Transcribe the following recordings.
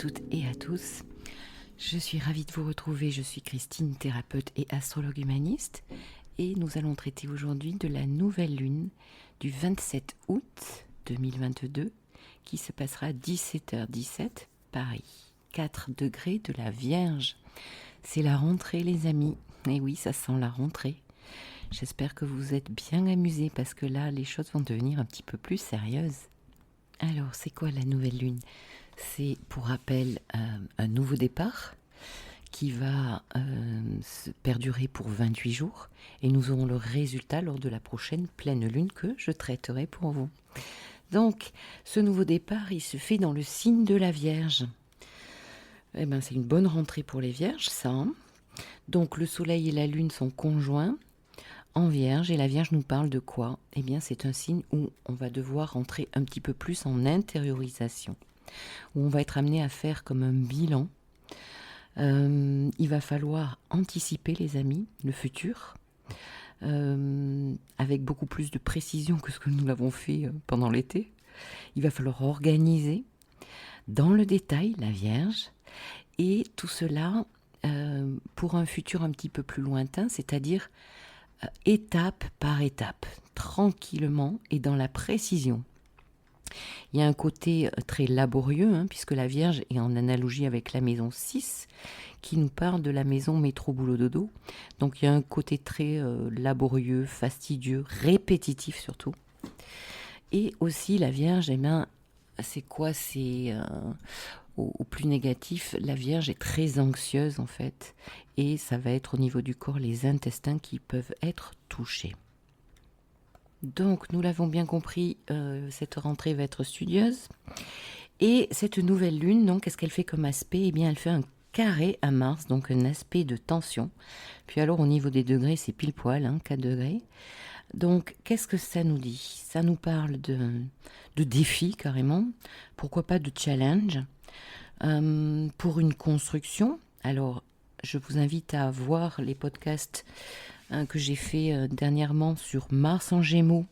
toutes et à tous. Je suis ravie de vous retrouver, je suis Christine, thérapeute et astrologue humaniste, et nous allons traiter aujourd'hui de la nouvelle lune du 27 août 2022 qui se passera à 17h17, Paris, 4 degrés de la Vierge. C'est la rentrée les amis, et oui ça sent la rentrée. J'espère que vous êtes bien amusés parce que là les choses vont devenir un petit peu plus sérieuses. Alors c'est quoi la nouvelle lune ? C'est pour rappel un nouveau départ qui va perdurer pour 28 jours et nous aurons le résultat lors de la prochaine pleine lune que je traiterai pour vous. Donc ce nouveau départ il se fait dans le signe de la Vierge. Eh ben, c'est une bonne rentrée pour les Vierges ça. Hein. Donc le soleil et la lune sont conjoints en Vierge et la Vierge nous parle de quoi ? Eh bien c'est un signe où on va devoir rentrer un petit peu plus en intériorisation, où on va être amené à faire comme un bilan. Il va falloir anticiper les amis, le futur, avec beaucoup plus de précision que ce que nous l'avons fait pendant l'été. Il va falloir organiser dans le détail la Vierge et tout cela pour un futur un petit peu plus lointain, c'est-à-dire étape par étape, tranquillement et dans la précision. Il y a un côté très laborieux, puisque la Vierge est en analogie avec la maison 6, qui nous parle de la maison métro-boulot-dodo. Donc il y a un côté très laborieux, fastidieux, répétitif surtout. Et aussi la Vierge, eh bien, c'est quoi ? C'est au plus négatif, la Vierge est très anxieuse en fait. Et ça va être au niveau du corps les intestins qui peuvent être touchés. Donc, nous l'avons bien compris, cette rentrée va être studieuse. Et cette nouvelle lune, donc, qu'est-ce qu'elle fait comme aspect ? Eh bien, elle fait un carré à Mars, donc un aspect de tension. Puis alors, au niveau des degrés, c'est pile poil, 4 degrés. Donc, qu'est-ce que ça nous dit ? Ça nous parle de défi, carrément. Pourquoi pas de challenge pour une construction. Alors, je vous invite à voir les podcasts que j'ai fait dernièrement sur Mars en Gémeaux,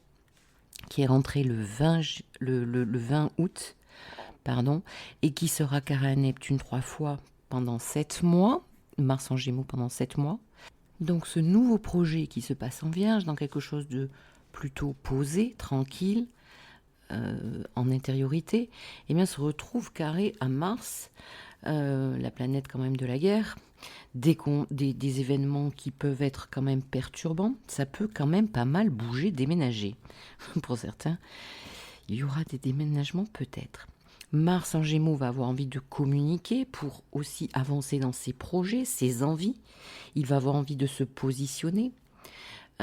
qui est rentré le 20 août, et qui sera carré à Neptune 3 fois pendant 7 mois, Mars en Gémeaux pendant 7 mois. Donc ce nouveau projet qui se passe en Vierge, dans quelque chose de plutôt posé, tranquille, en intériorité, eh bien, se retrouve carré à Mars, la planète quand même de la guerre. Des événements qui peuvent être quand même perturbants, ça peut quand même pas mal bouger, déménager. Pour certains, il y aura des déménagements peut-être. Mars en Gémeaux va avoir envie de communiquer pour aussi avancer dans ses projets, ses envies. Il va avoir envie de se positionner.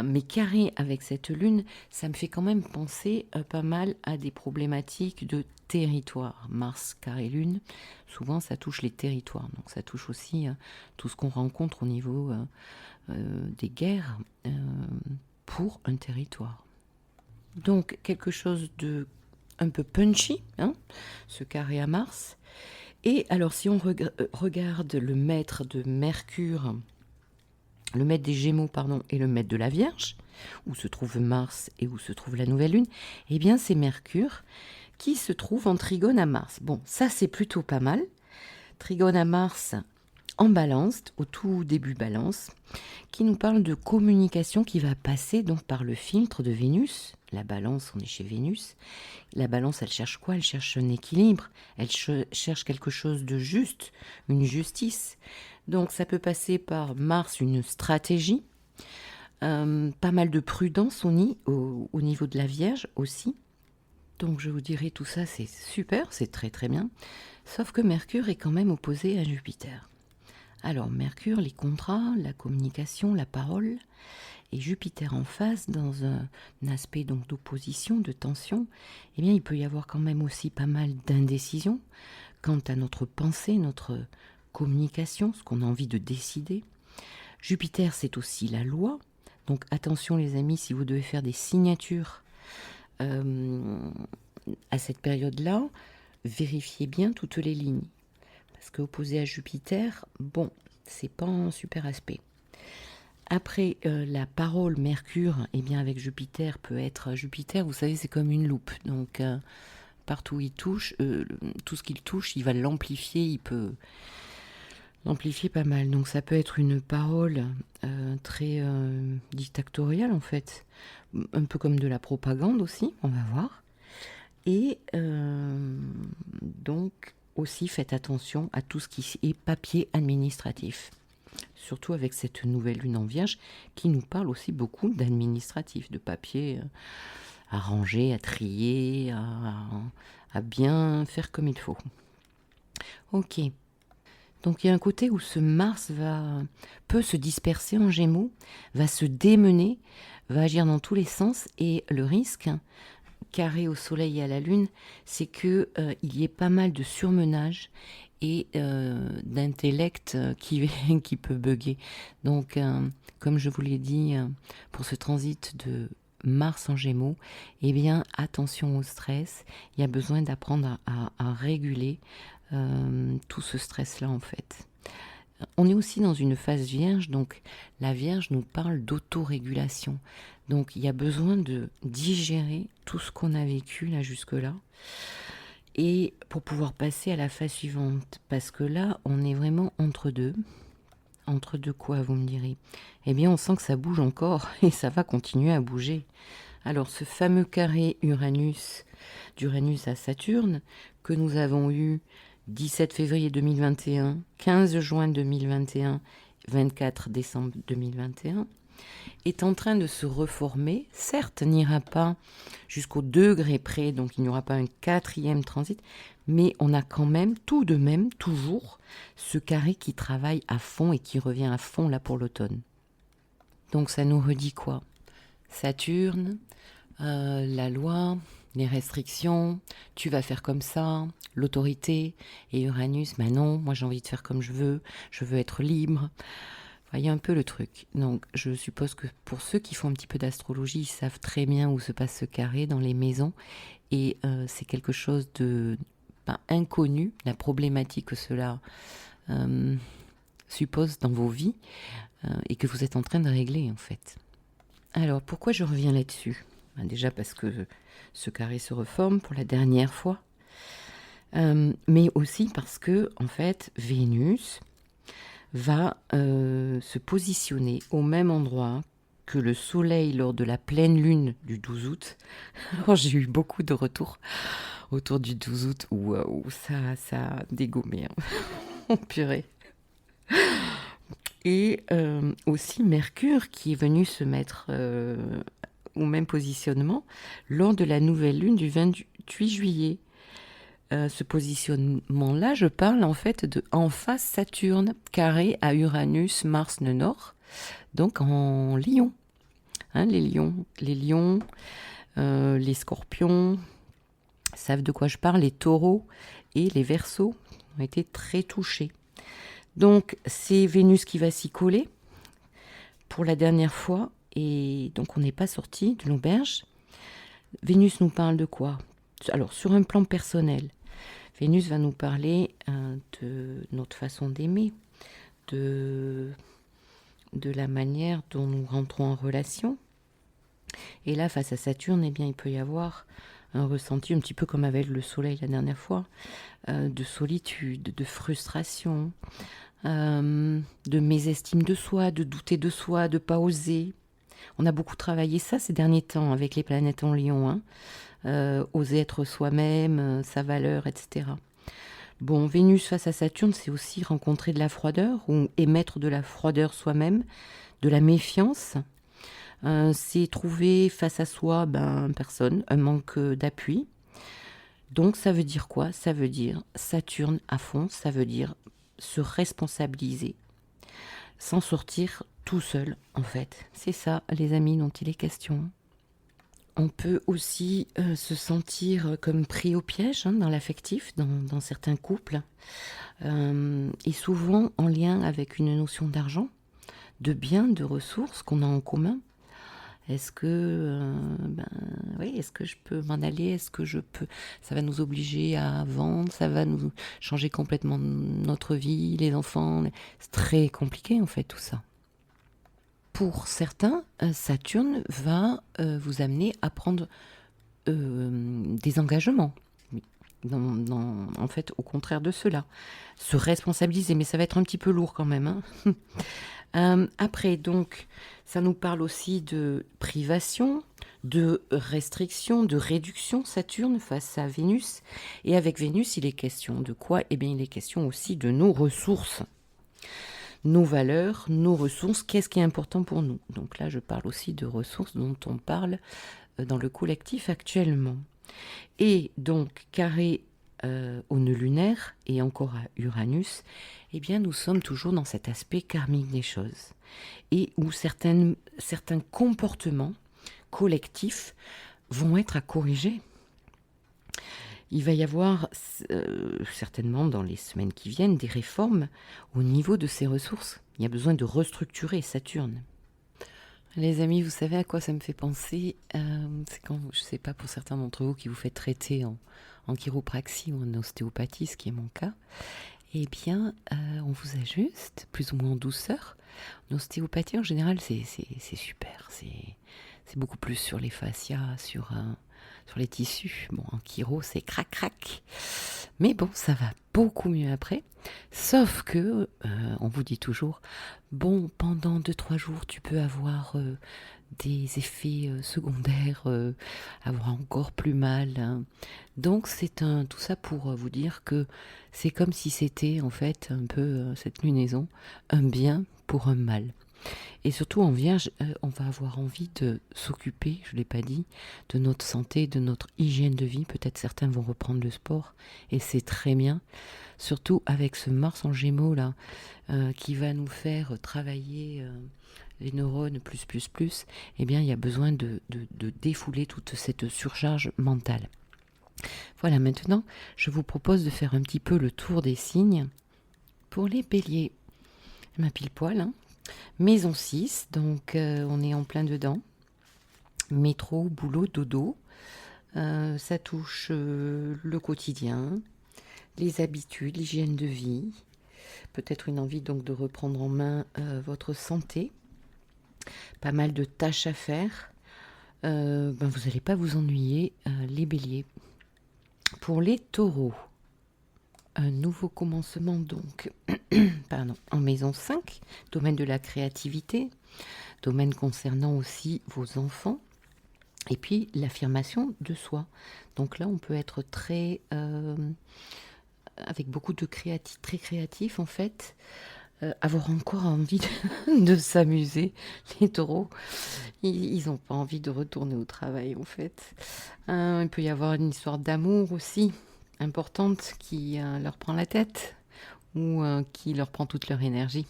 Mais carré avec cette lune, ça me fait quand même penser pas mal à des problématiques de territoire. Mars carré lune, souvent ça touche les territoires. Donc ça touche aussi tout ce qu'on rencontre au niveau des guerres pour un territoire. Donc quelque chose de un peu punchy, ce carré à Mars. Et alors si on regarde le maître de Mercure, le maître des Gémeaux, et le maître de la Vierge, où se trouve Mars et où se trouve la nouvelle lune, eh bien c'est Mercure qui se trouve en trigone à Mars. Bon, ça c'est plutôt pas mal. Trigone à Mars en balance, au tout début balance, qui nous parle de communication qui va passer donc par le filtre de Vénus. La balance, on est chez Vénus. La balance, elle cherche quoi ? Elle cherche un équilibre. Elle cherche quelque chose de juste, une justice. Donc ça peut passer par Mars, une stratégie, pas mal de prudence au niveau de la Vierge aussi. Donc je vous dirais tout ça c'est super, c'est très très bien, sauf que Mercure est quand même opposé à Jupiter. Alors Mercure, les contrats, la communication, la parole, et Jupiter en face dans un aspect donc d'opposition, de tension, eh bien il peut y avoir quand même aussi pas mal d'indécision quant à notre pensée, notre communication, ce qu'on a envie de décider. Jupiter, c'est aussi la loi. Donc attention les amis, si vous devez faire des signatures à cette période-là, vérifiez bien toutes les lignes. Parce qu'opposé à Jupiter, bon, c'est pas un super aspect. Après, la parole Mercure, eh bien avec Jupiter, peut être... Jupiter, vous savez, c'est comme une loupe. Donc partout où il touche, tout ce qu'il touche, il va l'amplifier, il peut l'amplifier pas mal. Donc ça peut être une parole très dictatoriale en fait, un peu comme de la propagande aussi, on va voir. Et donc aussi faites attention à tout ce qui est papier administratif. Surtout avec cette nouvelle lune en Vierge qui nous parle aussi beaucoup d'administratif, de papier à ranger, à trier, à bien faire comme il faut. Ok. Donc il y a un côté où ce Mars peut se disperser en Gémeaux, va se démener, va agir dans tous les sens, et le risque, carré au Soleil et à la Lune, c'est qu'il y ait pas mal de surmenage et d'intellect qui peut bugger. Donc, comme je vous l'ai dit, pour ce transit de Mars en Gémeaux, eh bien, attention au stress. Il y a besoin d'apprendre à réguler tout ce stress-là, en fait. On est aussi dans une phase Vierge, donc la Vierge nous parle d'autorégulation. Donc il y a besoin de digérer tout ce qu'on a vécu là jusque-là, et pour pouvoir passer à la phase suivante, parce que là, on est vraiment entre deux. Entre deux quoi, vous me direz? Eh bien, on sent que ça bouge encore, et ça va continuer à bouger. Alors, ce fameux carré d'Uranus à Saturne, que nous avons eu 17 février 2021, 15 juin 2021, 24 décembre 2021, est en train de se reformer. Certes, n'ira pas jusqu'au degré près, donc il n'y aura pas un 4e transit, mais on a quand même, tout de même, toujours, ce carré qui travaille à fond et qui revient à fond là pour l'automne. Donc ça nous redit quoi? Saturne, la loi, les restrictions, tu vas faire comme ça, l'autorité, et Uranus, ben non, moi j'ai envie de faire comme je veux être libre. Il y a un peu le truc. Donc je suppose que pour ceux qui font un petit peu d'astrologie, ils savent très bien où se passe ce carré dans les maisons, et c'est quelque chose de inconnu, la problématique que cela suppose dans vos vies, et que vous êtes en train de régler en fait. Alors pourquoi je reviens là-dessus? Déjà parce que ce carré se reforme pour la dernière fois, mais aussi parce que en fait Vénus va se positionner au même endroit que le Soleil lors de la pleine lune du 12 août. Alors, j'ai eu beaucoup de retours autour du 12 août où ça a dégommé. Hein. Purée. Et aussi Mercure qui est venu se mettre au même positionnement lors de la nouvelle lune du 28 juillet. Ce positionnement-là, je parle en fait de en face Saturne, carré à Uranus, Mars nœud nord, donc en Lion. Hein, les lions, les scorpions savent de quoi je parle, les taureaux et les verseaux ont été très touchés. Donc c'est Vénus qui va s'y coller pour la dernière fois, et donc on n'est pas sorti de l'auberge. Vénus nous parle de quoi? Alors sur un plan personnel, Vénus va nous parler de notre façon d'aimer, de la manière dont nous rentrons en relation. Et là, face à Saturne, eh bien, il peut y avoir un ressenti un petit peu comme avec le Soleil la dernière fois, de solitude, de frustration, de mésestime de soi, de douter de soi, de pas oser. On a beaucoup travaillé ça ces derniers temps avec les planètes en Lion, hein. Oser être soi-même, sa valeur, etc. Bon, Vénus face à Saturne, c'est aussi rencontrer de la froideur ou émettre de la froideur soi-même, de la méfiance. C'est trouver face à soi personne, un manque d'appui. Donc ça veut dire quoi? Ça veut dire Saturne à fond, ça veut dire se responsabiliser, s'en sortir tout seul en fait. C'est ça les amis dont il est question. On peut aussi se sentir comme pris au piège dans l'affectif, dans certains couples, et souvent en lien avec une notion d'argent, de biens, de ressources qu'on a en commun. Est-ce que, est-ce que je peux m'en aller? Est-ce que je peux? Ça va nous obliger à vendre, ça va nous changer complètement notre vie, les enfants. C'est très compliqué en fait tout ça. Pour certains, Saturne va vous amener à prendre des engagements. en fait, au contraire de cela. Se responsabiliser, mais ça va être un petit peu lourd quand même, hein. Après, donc, ça nous parle aussi de privation, de restriction, de réduction, Saturne face à Vénus. Et avec Vénus, il est question de quoi? Eh bien, il est question aussi de nos ressources, nos valeurs, nos ressources. Qu'est-ce qui est important pour nous? Donc là, je parle aussi de ressources dont on parle dans le collectif actuellement. Et donc, carré au nœud lunaire et encore à Uranus, eh bien, nous sommes toujours dans cet aspect karmique des choses et où certains comportements collectifs vont être à corriger. Il va y avoir certainement dans les semaines qui viennent des réformes au niveau de ces ressources. Il y a besoin de restructurer Saturne. Les amis, vous savez à quoi ça me fait penser? C'est quand, je ne sais pas, pour certains d'entre vous qui vous faites traiter en chiropraxie ou en ostéopathie, ce qui est mon cas, eh bien, on vous ajuste, plus ou moins en douceur. En ostéopathie, en général, c'est super. C'est beaucoup plus sur les fascias, sur les tissus. Bon, en chiro, c'est crac-crac. Mais bon, ça va beaucoup mieux après. Sauf que, on vous dit toujours, bon, pendant 2-3 jours, tu peux avoir des effets secondaires, avoir encore plus mal, hein. Donc, c'est tout ça pour vous dire que c'est comme si c'était, en fait, un peu cette lunaison, un bien pour un mal. Et surtout en Vierge, on va avoir envie de s'occuper, je ne l'ai pas dit, de notre santé, de notre hygiène de vie. Peut-être certains vont reprendre le sport, et c'est très bien. Surtout avec ce Mars en Gémeaux, là, qui va nous faire travailler les neurones plus, eh bien, il y a besoin de défouler toute cette surcharge mentale. Voilà, maintenant, je vous propose de faire un petit peu le tour des signes pour les béliers. Ma pile poil, hein. Maison 6, donc on est en plein dedans. Métro, boulot, dodo. Ça touche le quotidien, les habitudes, l'hygiène de vie. Peut-être une envie donc de reprendre en main votre santé. Pas mal de tâches à faire. Vous n'allez pas vous ennuyer, les béliers. Pour les taureaux, un nouveau commencement donc en maison 5, domaine de la créativité, domaine concernant aussi vos enfants, et puis l'affirmation de soi. Donc là, on peut être très avec beaucoup de très créatif en fait, avoir encore envie de s'amuser. Les taureaux, ils n'ont pas envie de retourner au travail en fait. Il peut y avoir une histoire d'amour aussi importante qui leur prend la tête ou qui leur prend toute leur énergie.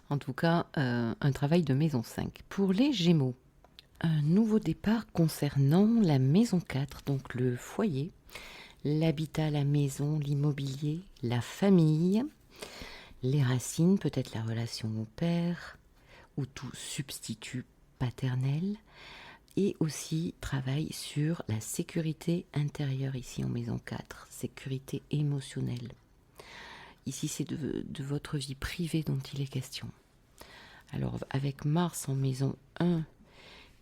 En tout cas, un travail de maison 5. Pour les Gémeaux, un nouveau départ concernant la maison 4, donc le foyer, l'habitat, la maison, l'immobilier, la famille, les racines, peut-être la relation au père ou tout substitut paternel, et aussi travail sur la sécurité intérieure ici en maison 4, sécurité émotionnelle. Ici, c'est de votre vie privée dont il est question. Alors, avec Mars en maison 1,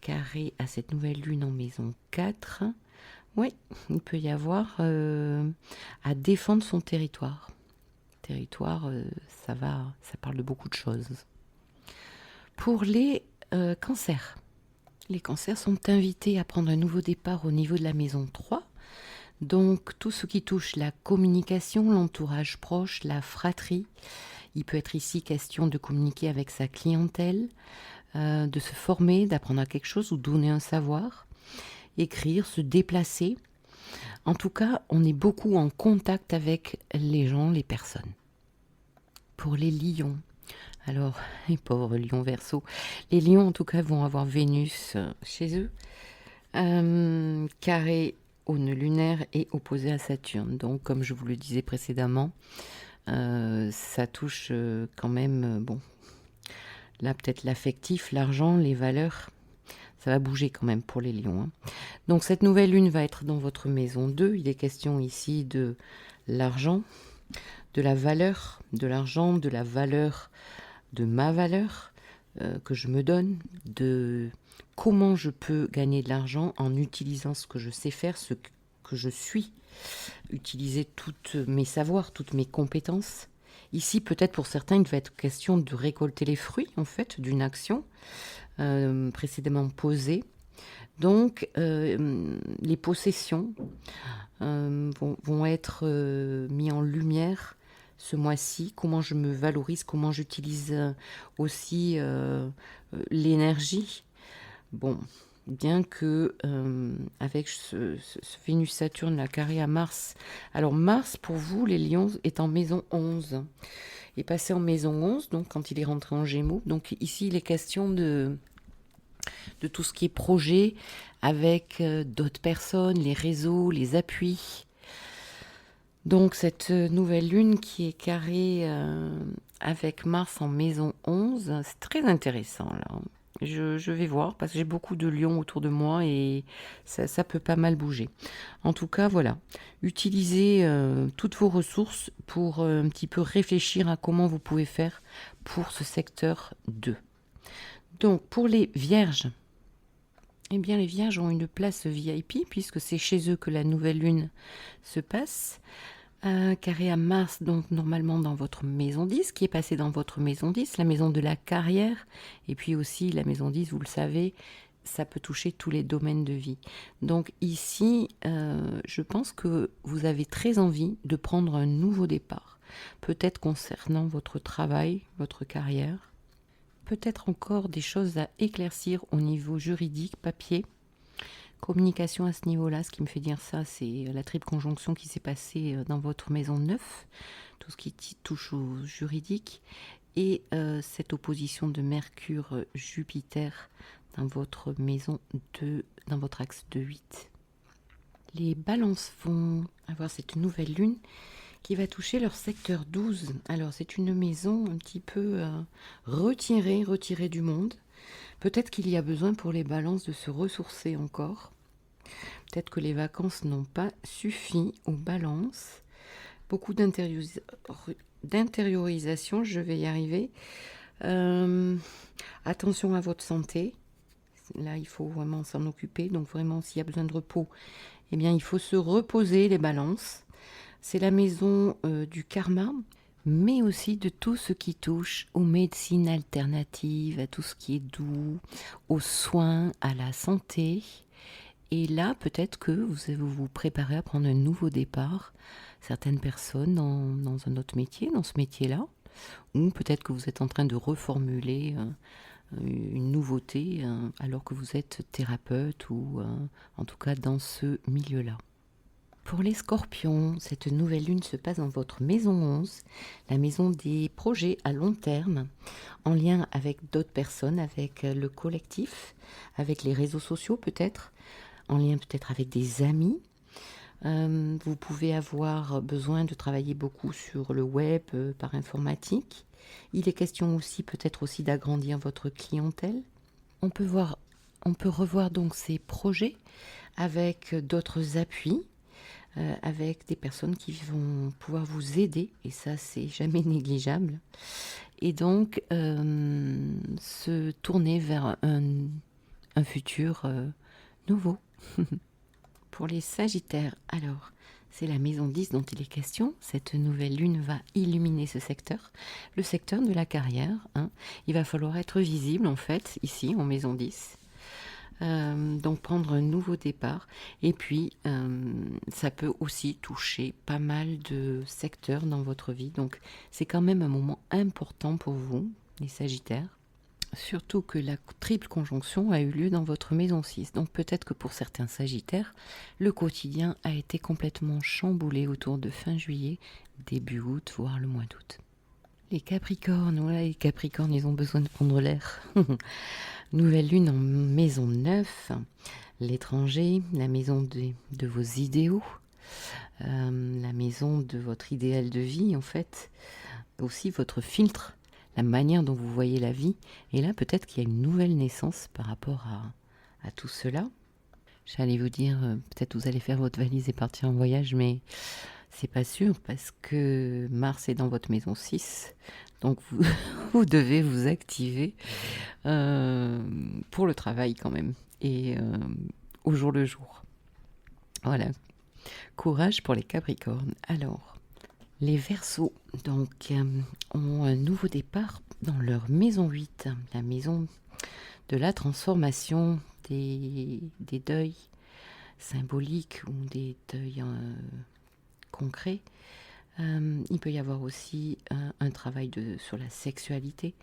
carré à cette nouvelle lune en maison 4, oui, il peut y avoir à défendre son territoire. Territoire, ça parle de beaucoup de choses. Pour les cancers, les cancers sont invités à prendre un nouveau départ au niveau de la maison 3. Donc, tout ce qui touche la communication, l'entourage proche, la fratrie. Il peut être ici question de communiquer avec sa clientèle, de se former, d'apprendre à quelque chose ou donner un savoir, écrire, se déplacer. En tout cas, on est beaucoup en contact avec les gens, les personnes. Pour les lions, alors, les pauvres lions Verseau, les lions en tout cas vont avoir Vénus chez eux, carré au nœud lunaire et opposé à Saturne. Donc, comme je vous le disais précédemment, ça touche quand même, là peut-être l'affectif, l'argent, les valeurs. Ça va bouger quand même pour les lions, hein. Donc cette nouvelle lune va être dans votre maison 2. Il est question ici de l'argent, de la valeur de l'argent, de la valeur de ma valeur que je me donne, de comment je peux gagner de l'argent en utilisant ce que je sais faire, ce que je suis, utiliser tous mes savoirs, toutes mes compétences. Ici, peut-être pour certains, il va être question de récolter les fruits, en fait, d'une action précédemment posée. Donc, les possessions vont être mis en lumière ce mois-ci. Comment je me valorise, comment j'utilise aussi l'énergie. Bon, bien que avec ce Vénus-Saturne, la carré à Mars. Alors Mars, pour vous, les lions, est en maison 11. Est passé en maison 11, donc quand il est rentré en Gémeaux. Donc ici, il est question de tout ce qui est projet avec d'autres personnes, les réseaux, les appuis. Donc cette nouvelle lune qui est carrée avec Mars en maison 11, c'est très intéressant là. Je vais voir parce que j'ai beaucoup de lions autour de moi et ça peut pas mal bouger. En tout cas, voilà. Utilisez toutes vos ressources pour un petit peu réfléchir à comment vous pouvez faire pour ce secteur 2. Donc, pour les vierges, eh bien, les vierges ont une place VIP puisque c'est chez eux que la nouvelle lune se passe. Carré à Mars, donc normalement dans votre maison 10, qui est passé dans votre maison 10, la maison de la carrière, et puis aussi la maison 10, vous le savez, ça peut toucher tous les domaines de vie. Donc ici, je pense que vous avez très envie de prendre un nouveau départ, peut-être concernant votre travail, votre carrière, peut-être encore des choses à éclaircir au niveau juridique, papier, communication à ce niveau-là. Ce qui me fait dire ça, c'est la triple conjonction qui s'est passée dans votre maison 9, tout ce qui touche au juridique, et cette opposition de Mercure-Jupiter dans votre maison 2, dans votre axe de 8. Les balances vont avoir cette nouvelle lune qui va toucher leur secteur 12. Alors c'est une maison un petit peu retirée du monde. Peut-être qu'il y a besoin pour les balances de se ressourcer encore. Peut-être que les vacances n'ont pas suffi aux balances. Beaucoup d'intériorisation, je vais y arriver. Attention à votre santé. Là, il faut vraiment s'en occuper. Donc vraiment, s'il y a besoin de repos, eh bien, il faut se reposer les balances. C'est la maison du karma, mais aussi de tout ce qui touche aux médecines alternatives, à tout ce qui est doux, aux soins, à la santé. Et là, peut-être que vous vous préparez à prendre un nouveau départ. Certaines personnes dans un autre métier, dans ce métier-là, ou peut-être que vous êtes en train de reformuler une nouveauté alors que vous êtes thérapeute ou en tout cas dans ce milieu-là. Pour les scorpions, cette nouvelle lune se passe dans votre maison 11, la maison des projets à long terme, en lien avec d'autres personnes, avec le collectif, avec les réseaux sociaux peut-être, en lien peut-être avec des amis. Vous pouvez avoir besoin de travailler beaucoup sur le web par informatique. Il est question aussi peut-être aussi d'agrandir votre clientèle. On peut revoir donc ces projets avec d'autres appuis, avec des personnes qui vont pouvoir vous aider, et ça c'est jamais négligeable. Et donc se tourner vers un futur nouveau. Pour les Sagittaires, alors, c'est la maison 10 dont il est question. Cette nouvelle lune va illuminer ce secteur, le secteur de la carrière. Il va falloir être visible, en fait, ici, en maison 10. Donc, prendre un nouveau départ. Et puis, ça peut aussi toucher pas mal de secteurs dans votre vie. Donc, c'est quand même un moment important pour vous, les Sagittaires. Surtout que la triple conjonction a eu lieu dans votre maison 6. Donc peut-être que pour certains Sagittaires, le quotidien a été complètement chamboulé autour de fin juillet, début août, voire le mois d'août. Les Capricornes, voilà, les Capricornes, ils ont besoin de prendre l'air. Nouvelle lune en maison 9, l'étranger, la maison de vos idéaux, la maison de votre idéal de vie en fait, aussi votre filtre, la manière dont vous voyez la vie. Et là, peut-être qu'il y a une nouvelle naissance par rapport à tout cela. J'allais vous dire, peut-être vous allez faire votre valise et partir en voyage, mais c'est pas sûr parce que Mars est dans votre maison 6. Donc vous devez vous activer pour le travail quand même et au jour le jour. Voilà. Courage pour les Capricornes. Alors, les Verseaux donc, ont un nouveau départ dans leur maison 8, la maison de la transformation, des deuils symboliques ou des deuils concrets. Il peut y avoir aussi un travail sur la sexualité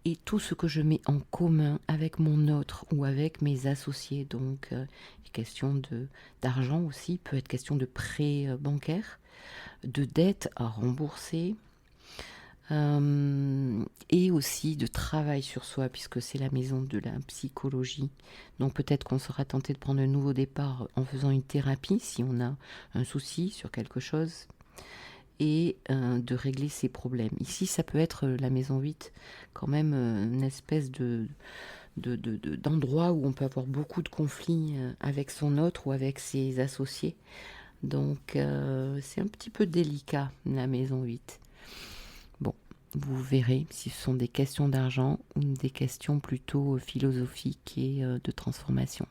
et tout ce que je mets en commun avec mon autre ou avec mes associés. Donc, question d'argent aussi, peut être question de prêt bancaire, de dettes à rembourser, et aussi de travail sur soi, puisque c'est la maison de la psychologie. Donc peut-être qu'on sera tenté de prendre un nouveau départ en faisant une thérapie si on a un souci sur quelque chose, et de régler ses problèmes. Ici, ça peut être la maison 8, quand même une espèce d'endroit où on peut avoir beaucoup de conflits avec son autre ou avec ses associés. Donc c'est un petit peu délicat, la maison 8. Bon, vous verrez si ce sont des questions d'argent ou des questions plutôt philosophiques et de transformation.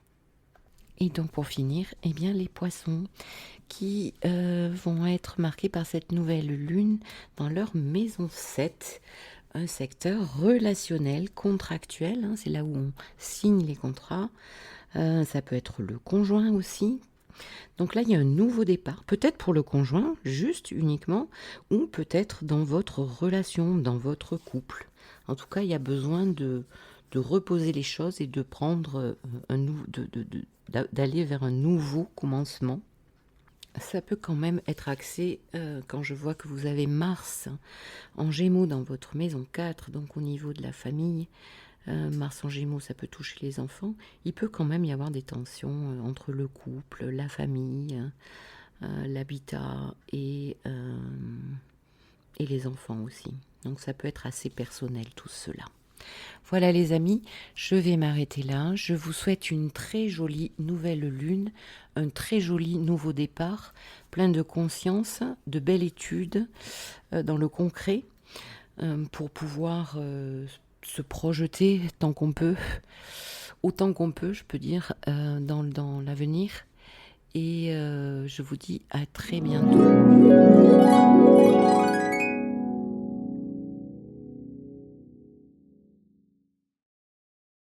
Et donc pour finir, eh bien les poissons qui vont être marqués par cette nouvelle lune dans leur maison 7, un secteur relationnel, contractuel, c'est là où on signe les contrats, ça peut être le conjoint aussi. Donc là, il y a un nouveau départ, peut-être pour le conjoint, juste uniquement, ou peut-être dans votre relation, dans votre couple. En tout cas, il y a besoin de reposer les choses et de prendre d'aller vers un nouveau commencement. Ça peut quand même être axé, quand je vois que vous avez Mars en Gémeaux dans votre maison 4, donc au niveau de la famille. Mars en Gémeaux, ça peut toucher les enfants. Il peut quand même y avoir des tensions entre le couple, la famille, l'habitat et les enfants aussi. Donc ça peut être assez personnel tout cela. Voilà les amis, je vais m'arrêter là. Je vous souhaite une très jolie nouvelle lune, un très joli nouveau départ, plein de conscience, de belles études dans le concret, pour pouvoir se projeter tant qu'on peut, autant qu'on peut, je peux dire, dans l'avenir. Et je vous dis à très bientôt.